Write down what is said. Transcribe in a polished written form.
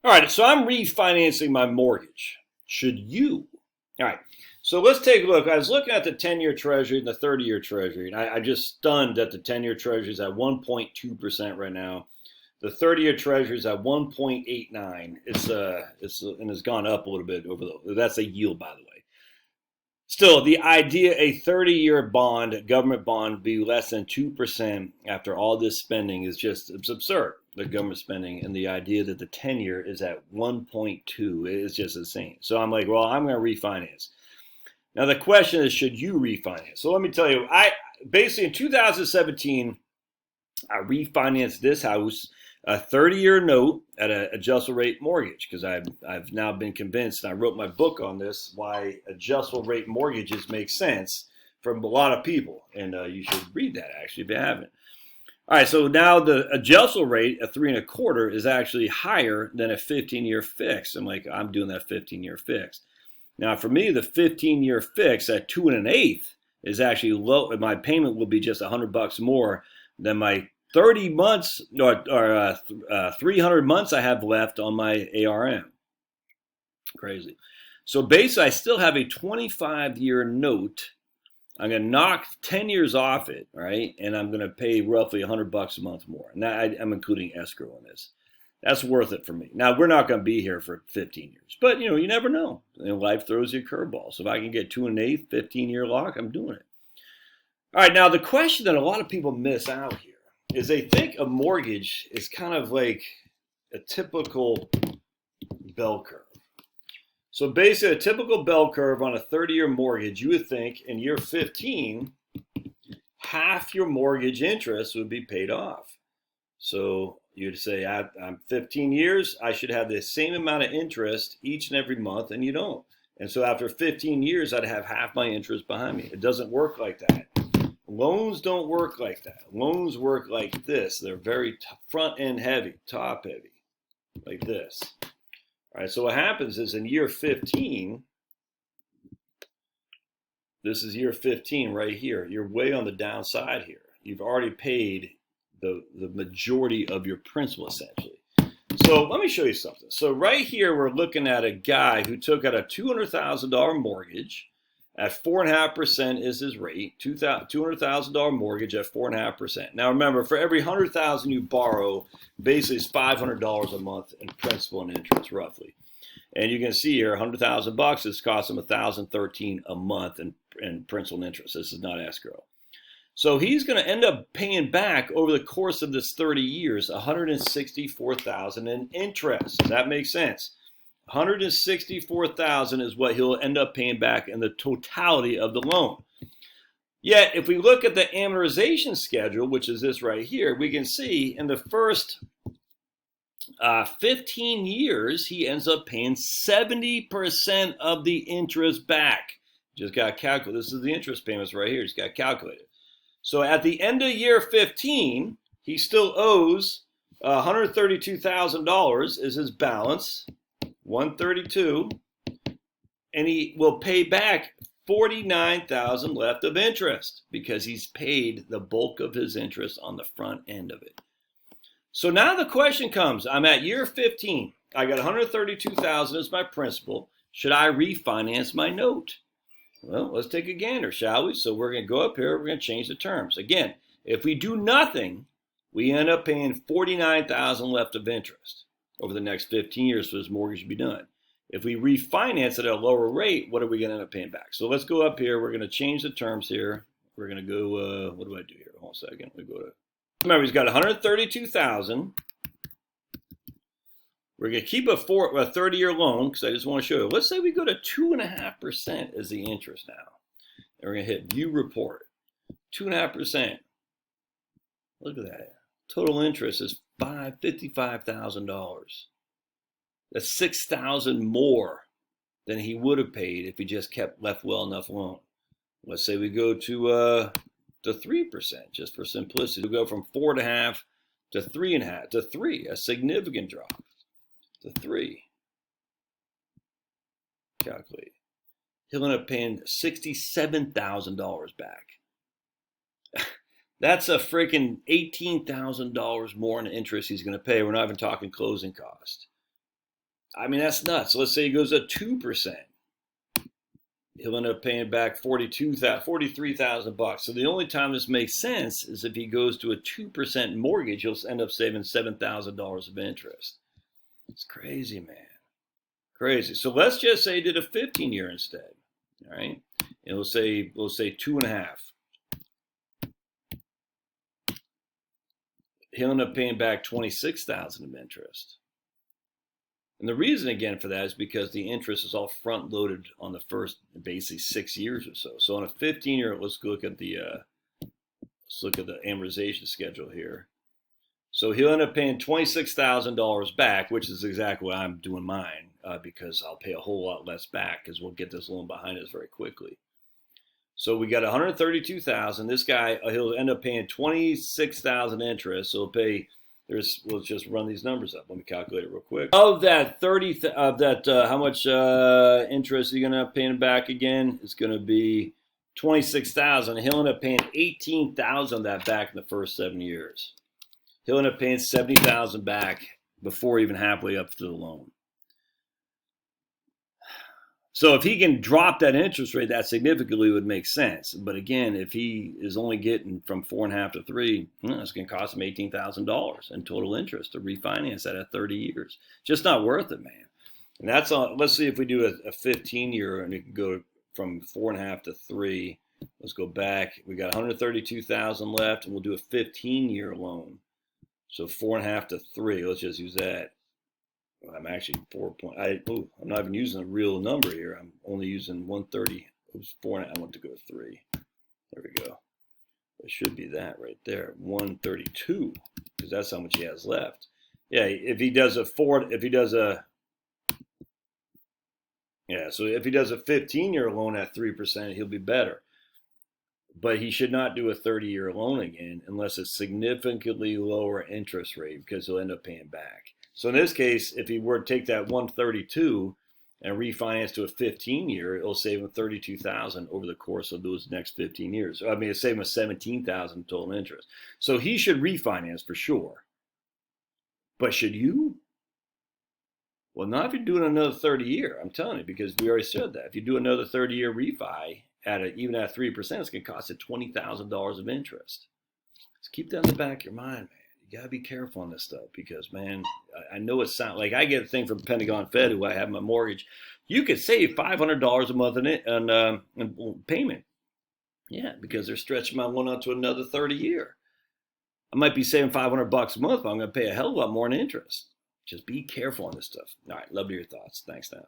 All right, so I'm refinancing my mortgage. Should you? All right, so let's take a look. I was looking at the 10-year Treasury and the 30-year Treasury, and I'm just stunned that the 10-year Treasury is at 1.2% right now. The 30-year Treasury is at 1.89. It's gone up a little bit over that's a yield, by the way. Still, the idea a 30-year bond, government bond, be less than 2% after all this spending is it's absurd. The government spending and the idea that the 10-year is at 1.2 is just insane. So I'm like, well, I'm going to refinance. Now the question is, should you refinance? So let me tell you, I basically in 2017, I refinanced this house, a 30-year note at an adjustable rate mortgage, because I've now been convinced, and I wrote my book on this, why adjustable rate mortgages make sense for a lot of people. And you should read that, actually, if you haven't. All right, so now the adjustable rate at 3.25 is actually higher than a 15-year fix. I'm doing that 15-year fix. Now, for me, the 15-year fix at 2.125 is actually low. My payment will be just $100 more than my 30 months or 300 months I have left on my ARM. Crazy. So basically, I still have a 25-year note. I'm going to knock 10 years off it, right? And I'm going to pay roughly $100 a month more. And I'm including escrow in this. That's worth it for me. Now, we're not going to be here for 15 years. But, you never know. Life throws you a curveball. So if I can get 2.125, 15-year lock, I'm doing it. All right, now the question that a lot of people miss out here is they think a mortgage is kind of like a typical bell curve. So basically, a typical bell curve on a 30-year mortgage, you would think in year 15, half your mortgage interest would be paid off. So you'd say, I'm 15 years, I should have the same amount of interest each and every month, and you don't. And so after 15 years, I'd have half my interest behind me. It doesn't work like that. Loans don't work like that. Loans work like this. They're very front end heavy, top heavy, like this. All right, so what happens is in year 15, this is year 15 right here. You're way on the downside here. You've already paid the majority of your principal, essentially. So let me show you something. So right here, we're looking at a guy who took out a $200,000 mortgage at 4.5% is his rate, $200,000 mortgage at 4.5%. Now remember, for every $100,000 you borrow, basically it's $500 a month in principal and interest, roughly. And you can see here, $100,000 is costing him $1,013 a month in principal and interest. This is not escrow. So he's going to end up paying back over the course of this 30 years, $164,000 in interest. Does that make sense? $164,000 is what he'll end up paying back in the totality of the loan. Yet, if we look at the amortization schedule, which is this right here, we can see in the first 15 years, he ends up paying 70% of the interest back. Just got to calculate. This is the interest payments right here. Just got to calculate it. So at the end of year 15, he still owes $132,000 is his balance, 132, and he will pay back $49,000 left of interest because he's paid the bulk of his interest on the front end of it. So now the question comes, I'm at year 15. I got $132,000 as my principal. Should I refinance my note? Well, let's take a gander, shall we? So we're going to go up here. We're going to change the terms. Again, if we do nothing, we end up paying $49,000 left of interest over the next 15 years for this mortgage to be done. If we refinance it at a lower rate, what are we going to end up paying back? So let's go up here. We're going to change the terms here. We're going to go, what do I do here? Hold on a second. We go to, remember, he's got $132,000. We're going to keep a 30-year loan because I just want to show you. Let's say we go to 2.5% as the interest now. And we're going to hit view report. 2.5%. Look at that. Total interest is $55,000. That's $6,000 more than he would have paid if he just kept left well enough alone. Let's say we go to 3%, just for simplicity. We go from 4.5 to 3.5 to 3, a significant drop. To 3. Calculate. He'll end up paying $67,000 back. That's a freaking $18,000 more in interest he's going to pay. We're not even talking closing cost. I mean, that's nuts. So let's say he goes to 2%. He'll end up paying back $43,000. So the only time this makes sense is if he goes to a 2% mortgage, he'll end up saving $7,000 of interest. It's crazy, man. Crazy. So let's just say he did a 15-year instead. All right. And we'll say 2.5. He'll end up paying back $26,000 of interest. And the reason, again, for that is because the interest is all front-loaded on the first, basically, 6 years or so. So on a 15-year, let's look at the amortization schedule here. So he'll end up paying $26,000 back, which is exactly what I'm doing mine, because I'll pay a whole lot less back because we'll get this loan behind us very quickly. So we got $132,000. This guy, he'll end up paying $26,000 interest. So he'll pay. Let's just run these numbers up. Let me calculate it real quick. Of that how much interest are you gonna pay him back again? It's gonna be $26,000. He'll end up paying $18,000 of that back in the first 7 years. He'll end up paying $70,000 back before even halfway up to the loan. So if he can drop that interest rate that significantly, it would make sense. But again, if he is only getting from 4.5 to 3, it's going to cost him $18,000 in total interest to refinance that at 30 years. Just not worth it, man. And that's on. Let's see if we do a 15-year and it can go from 4.5 to 3. Let's go back. We got $132,000 left, and we'll do a 15-year loan. So 4.5 to 3. Let's just use that. I'm actually I'm not even using a real number here. I'm only using 130. It was 4. I want to go 3. There we go. It should be that right there. 132, because that's how much he has left. Yeah, so if he does a 15-year loan at 3%, he'll be better. But he should not do a 30-year loan again unless it's significantly lower interest rate, because he'll end up paying back. So in this case, if he were to take that 132 and refinance to a 15-year, it'll save him $32,000 over the course of those next 15 years. I mean, it'll save him $17,000 total interest. So he should refinance for sure. But should you? Well, not if you're doing another 30-year. I'm telling you, because we already said that. If you do another 30-year refi, even at 3%, it's going to cost you $20,000 of interest. Just keep that in the back of your mind, man. You gotta be careful on this stuff because, man, I know it sounds like I get a thing from Pentagon Fed, who I have my mortgage. You could save $500 a month in payment. Yeah, because they're stretching my loan out to another 30-year. I might be saving $500 a month, but I'm going to pay a hell of a lot more in interest. Just be careful on this stuff. All right, love to hear your thoughts. Thanks now.